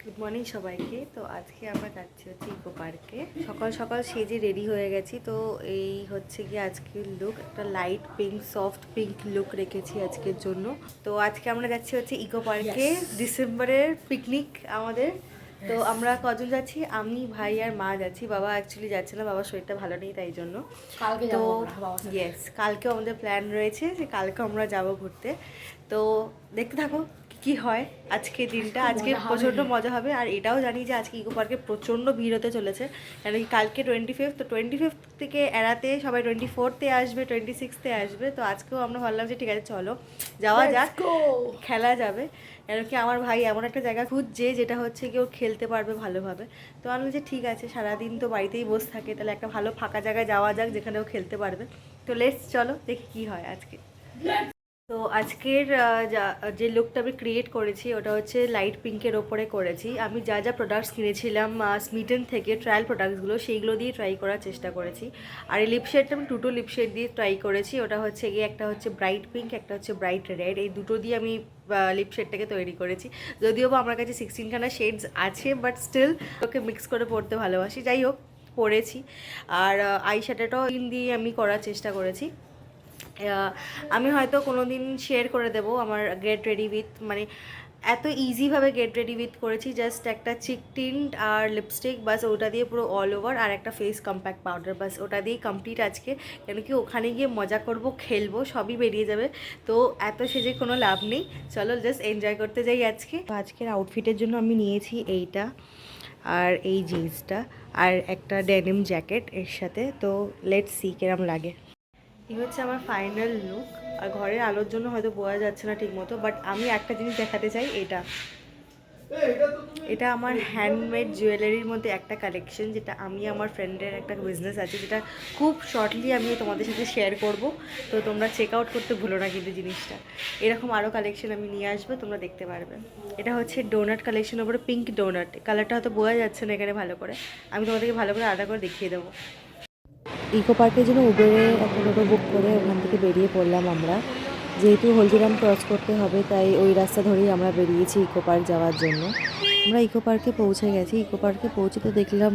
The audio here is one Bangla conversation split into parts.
গুড মর্নিং সবাইকে। তো আজকে আমরা যাচ্ছি হচ্ছে ইকো পার্কে। সকাল সকাল সেজে রেডি হয়ে গেছি। তো এই হচ্ছে কি আজকের লুক, একটা light pink soft pink look রেখেছি আজকের জন্য। তো আজকে আমরা যাচ্ছি হচ্ছে ইকো পার্কে, ডিসেম্বরের পিকনিক আমাদের। তো আমরা কজন যাচ্ছি, আমি ভাই আর মা যাচ্ছি। বাবা অ্যাকচুয়ালি যাচ্ছে না, বাবার শরীরটা ভালো নেই তাই জন্য। তো ইয়েস, কালকেও আমাদের প্ল্যান রয়েছে যে কালকে আমরা যাব ঘুরতে। তো দেখতে থাকো কি হয় আজকে দিনটা। আজকে প্রচণ্ড মজা হবে। আর এটাও জানি যে আজকে ইকো পার্কে প্রচণ্ড ভিড় হতে চলেছে, কেন কি কালকে 25, তো 25 থেকে এড়াতে সবাই 24-তে আসবে, 26-তে আসবে। তো আজকেও আমরা ভাবলাম যে ঠিক আছে চলো যাওয়া যাক, খেলা যাবে। কেন কি আমার ভাই এমন একটা জায়গা খুঁজছে যেটা হচ্ছে কেউ খেলতে পারবে ভালোভাবে। তো আমি যে ঠিক আছে, সারাদিন তো বাড়িতেই বসে থাকে, তাহলে একটা ভালো ফাঁকা জায়গায় যাওয়া যাক যেখানেও খেলতে পারবে। তো লেটস চলো দেখি কি হয় আজকে। তো আজকের যে লুকটা আমি ক্রিয়েট করেছি ওটা হচ্ছে লাইট পিঙ্কের ওপরে করেছি। আমি যা যা প্রোডাক্টস কিনেছিলাম স্মিটেন থেকে, ট্রায়াল প্রোডাক্টসগুলো, সেইগুলো দিয়ে ট্রাই করার চেষ্টা করেছি। আর এই লিপশেডটা আমি দুটো লিপশেড দিয়ে ট্রাই করেছি। ওটা হচ্ছে গিয়ে একটা হচ্ছে ব্রাইট পিঙ্ক, একটা হচ্ছে ব্রাইট রেড। এই দুটো দিয়ে আমি লিপশেডটাকে তৈরি করেছি। যদিও বা আমার কাছে 16খানা শেডস আছে, বাট স্টিল ওকে মিক্স করে পরতে ভালোবাসি। যাই হোক, পরেছি। আর আই শ্যাডোটাও দিয়ে আমি করার চেষ্টা করেছি। আমি হয়তো কোনো দিন শেয়ার করে দেবো আমার গেট রেডি উইথ, মানে এত ইজিভাবে গেট রেডি উইথ করেছি। জাস্ট একটা চিক টিন্ট আর লিপস্টিক, বাস ওটা দিয়ে পুরো অল ওভার, আর একটা ফেস কম্প্যাক্ট পাউডার, বাস ওটা দিয়েই কমপ্লিট আজকে। কেন কি ওখানে গিয়ে মজা করব, খেলবো, সবই বেরিয়ে যাবে। তো এত সেজে কোনো লাভ নেই, চলো জাস্ট এনজয় করতে যাই আজকে। আজকের আউটফিটের জন্য আমি নিয়েছি এইটা আর এই জিন্সটা আর একটা ডেনিম জ্যাকেট এর সাথে। তো লেটস সি কেরম লাগে। এই হচ্ছে আমার ফাইনাল লুক। আর ঘরের আলোর জন্য হয়তো বোঝা যাচ্ছে না ঠিক মতো, বাট আমি একটা জিনিস দেখাতে চাই। এটা আমার হ্যান্ডমেড জুয়েলারির মধ্যে একটা কালেকশন, যেটা আমি আমার ফ্রেন্ডের একটা বিজনেস আছে, যেটা খুব শর্টলি আমি তোমাদের সাথে শেয়ার করব। তো তোমরা চেক আউট করতে ভুলো না কিন্তু জিনিসটা। এরকম আরও কালেকশন আমি নিয়ে আসবো, তোমরা দেখতে পারবে। এটা হচ্ছে ডোনাট কালেকশন, ওপরে পিঙ্ক ডোনাট। কালারটা হয়তো বোঝা যাচ্ছে না এখানে ভালো করে, আমি তোমাদেরকে ভালো করে আলাদা করে দেখিয়ে দেবো। ইকো পার্কের জন্য উবেরে একটা টোটো বুক করে ওখান থেকে বেরিয়ে পড়লাম আমরা। যেহেতু হলদিরাম ক্রস করতে হবে, তাই ওই রাস্তা ধরেই আমরা বেরিয়েছি ইকো পার্ক যাওয়ার জন্য। আমরা ইকো পার্কে পৌঁছে গেছি। ইকো পার্কে পৌঁছতে দেখলাম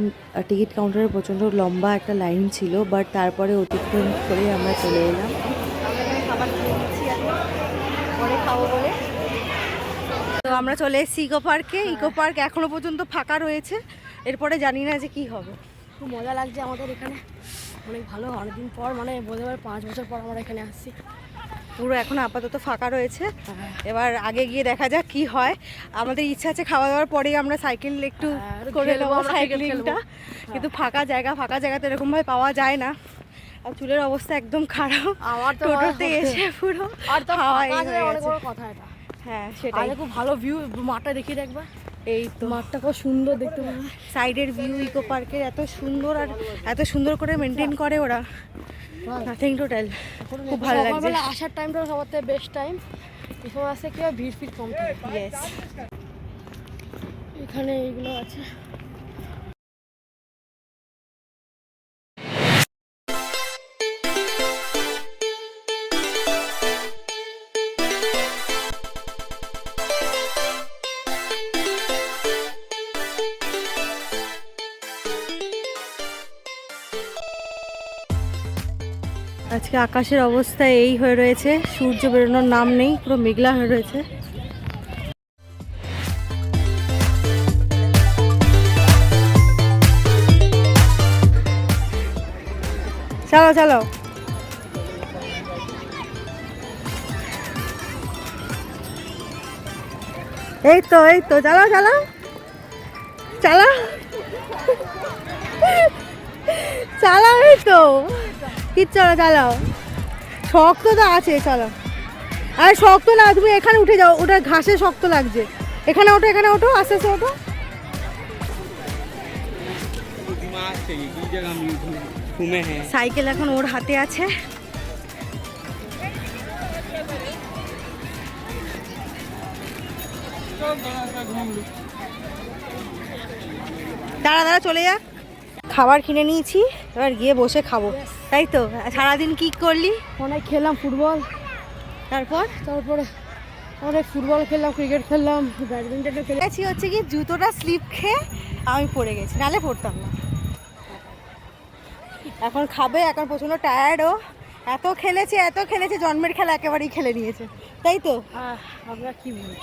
টিকিট কাউন্টারে প্রচণ্ড লম্বা একটা লাইন ছিল, বাট তারপরে অতিক্রম করে আমরা চলে এলাম। খাবার খেয়ে নিচ্ছি এখন, পরে খাবো বলে। তো আমরা চলে এসেছি ইকো পার্কে। ইকো পার্ক এখনো পর্যন্ত ফাঁকা রয়েছে, এরপরে জানি না যে কি হবে। খুব মজা লাগছে আমাদের এখানে, অনেক ভালো। অনেকদিন পর, মানে বলতে পারে 5 বছর পর আমরা এখানে আসছি। পুরো এখন আপাতত ফাঁকা রয়েছে, এবার আগে গিয়ে দেখা যাক কি হয়। আমাদের ইচ্ছা আছে খাওয়া দাওয়ার পরেই আমরা সাইকেল একটু করে নেবো, সাইকেলিংটা। কিন্তু ফাঁকা জায়গা তো এরকমভাবে পাওয়া যায় না। আর চুলের অবস্থা একদম খারাপ, আমার তো টোটোতে এসে পুরো হাওয়াই হয়ে গেছে। কথা এটা, হ্যাঁ সেটাই। খুব ভালো ভিউ, মাঠটা দেখিয়ে দেখবা। এই তো মাঠটা খুব সুন্দর দেখতে পাবে, সাইডের ভিউ ইকো পার্কের এত সুন্দর, আর এত সুন্দর করে মেনটেন করে ওরা, নাথিং টু টেল। খুব ভালো লাগছে। আসার টাইমটা সবার থেকে বেস্ট টাইম। এখন আসে কি ভিড় ফির কম থাকে। ইয়েস, এখানে এইগুলো আছে। আজকে আকাশের অবস্থা এই হয়ে রয়েছে, সূর্য বেরোনোর নাম নেই, পুরো মেঘলা হয়ে রয়েছে। চলো চলো, এই তো চালাও চালাও চালাও চালাও, এই তো কিচ্ছু না, চালাও। শক্ত তো আছে, চলো। আর শক্ত না, তুমি এখানে উঠে যাও, ওটা ঘাসে শক্ত লাগছে। এখানে ওঠো, এখানে ওঠো, আস্তে আস্তে ওঠো। সাইকেল এখন ওর হাতে আছে। দাঁড়া চলে যা। খাবার কিনে নিয়েছি, এবার গিয়ে বসে খাবো, তাই তো? সারাদিন কি করলি? অনেক খেলাম ফুটবল, তারপরে অনেক ফুটবল খেললাম, ক্রিকেট খেললাম, ব্যাডমিন্টনও খেলে গেছি হচ্ছে কি জুতোটা স্লিপ খেয়ে আমি পড়ে গেছি, নালে পড়তাম না। এখন খাবে, এখন প্রচণ্ড টায়ার্ডও, এত খেলেছে জন্মের খেলা একেবারেই খেলে নিয়েছে, তাই তো? আমরা কি বলি।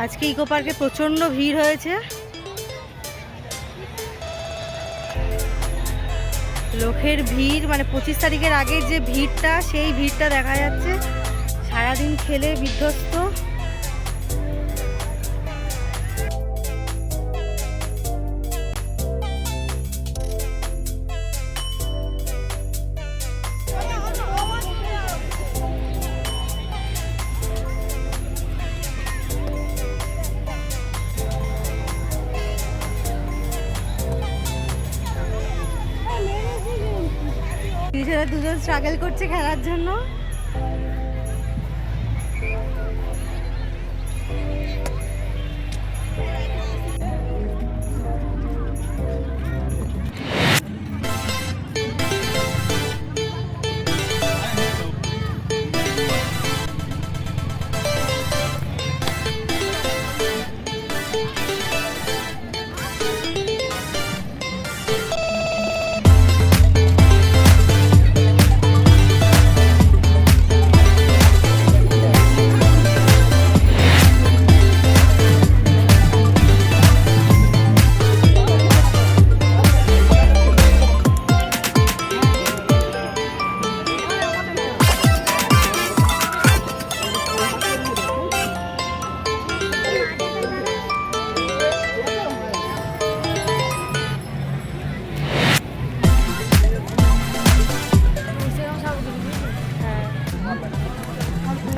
আজকে ইকো পার্কে প্রচণ্ড ভিড় হয়েছে, লোকের ভিড়, মানে 25 তারিখের আগের যে ভিড়টা সেই ভিড়টা দেখা যাচ্ছে। সারাদিন খেলে বিধ্বস্ত। নিজেরা দুজন স্ট্রাগল করছে খেলার জন্য।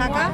টাকা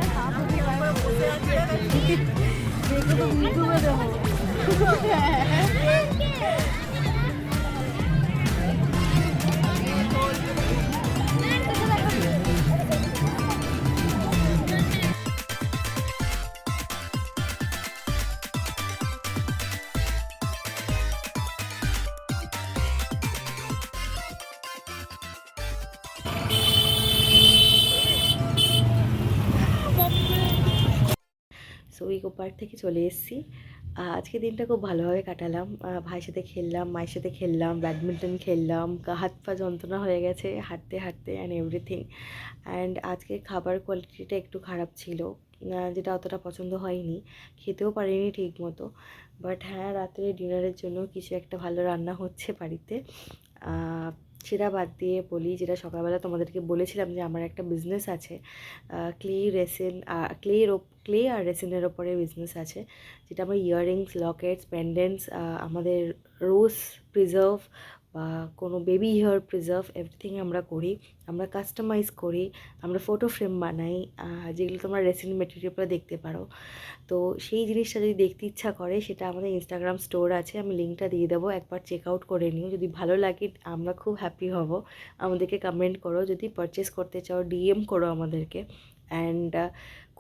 সো ইকো পার্ক থেকে চলে এসেছি। আজকে দিনটা খুব ভালোভাবে কাটালাম, ভাইয়ের সাথে খেললাম, মায়ের সাথে খেললাম, ব্যাডমিন্টন খেললাম, হাত পা যন্ত্রণা হয়ে গেছে হাঁটতে হাঁটতে অ্যান্ড এভরিথিং। অ্যান্ড আজকে খাবার কোয়ালিটিটা একটু খারাপ ছিল, যেটা অতটা পছন্দ হয়নি, খেতেও পারিনি ঠিক মতো। বাট হ্যাঁ, রাত্রে ডিনারের জন্য কিছু একটা ভালো রান্না হচ্ছে বাড়িতে। সেটা বাদ দিয়ে বলি, যেটা সকালবেলা তোমাদেরকে বলেছিলাম যে আমার একটা বিজনেস আছে, ক্লে আর রেসিনের ওপরে বিজনেস আছে, যেটা আমার ইয়াররিংস, লকেটস, পেন্ডেন্টস, আমাদের রোজ প্রিজার্ভ বা কোনো বেবি হেয়ার প্রিজার্ভ, এভরিথিং আমরা করি, আমরা কাস্টমাইজ করি, আমরা ফটো ফ্রেম বানাই, যেগুলো তোমরা রেসিন মেটেরিয়ালগুলো দেখতে পারো। তো সেই জিনিসটা যদি দেখতে ইচ্ছা করে, সেটা আমাদের ইনস্টাগ্রাম স্টোর আছে, আমি লিঙ্কটা দিয়ে দেবো, একবার চেক আউট করে নিও। যদি ভালো লাগে আমরা খুব হ্যাপি হব, আমাদেরকে কমেন্ট করো, যদি পারচেস করতে চাও ডিএম করো আমাদেরকে। অ্যান্ড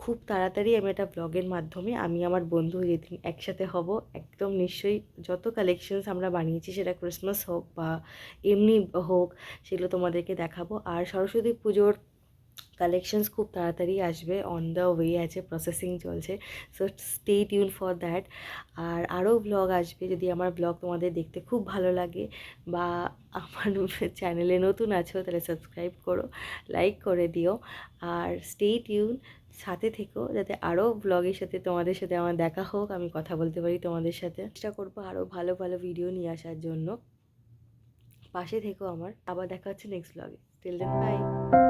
খুব তাড়াতাড়ি আমি একটা ব্লগের মাধ্যমে আমি আমার বন্ধু যেদিন একসাথে হব, একদম নিশ্চয়ই যত কালেকশনস আমরা বানিয়েছি, সেটা ক্রিসমাস হোক বা এমনি হোক, সেগুলো তোমাদেরকে দেখাবো। আর সরস্বতী পুজোর কালেকশনস খুব তাড়াতাড়ি আসবে, অন দ্য ওয়ে আছে, প্রসেসিং চলছে। So stay tuned for that. আর আরও ব্লগ আসবে। যদি আমার ব্লগ তোমাদের দেখতে খুব ভালো লাগে বা আমার চ্যানেলে নতুন আছো তাহলে সাবস্ক্রাইব করো, লাইক করে দিও, আর স্টে টিউন, সাথে থেকো যাতে আরও ব্লগের সাথে তোমাদের সাথে আমার দেখা হোক, আমি কথা বলতে পারি তোমাদের সাথে। চেষ্টা করবো আরও ভালো ভালো ভিডিও নিয়ে আসার জন্য। পাশে থেকো আমার। আবার দেখা হচ্ছে নেক্সট ব্লগে। Till then by.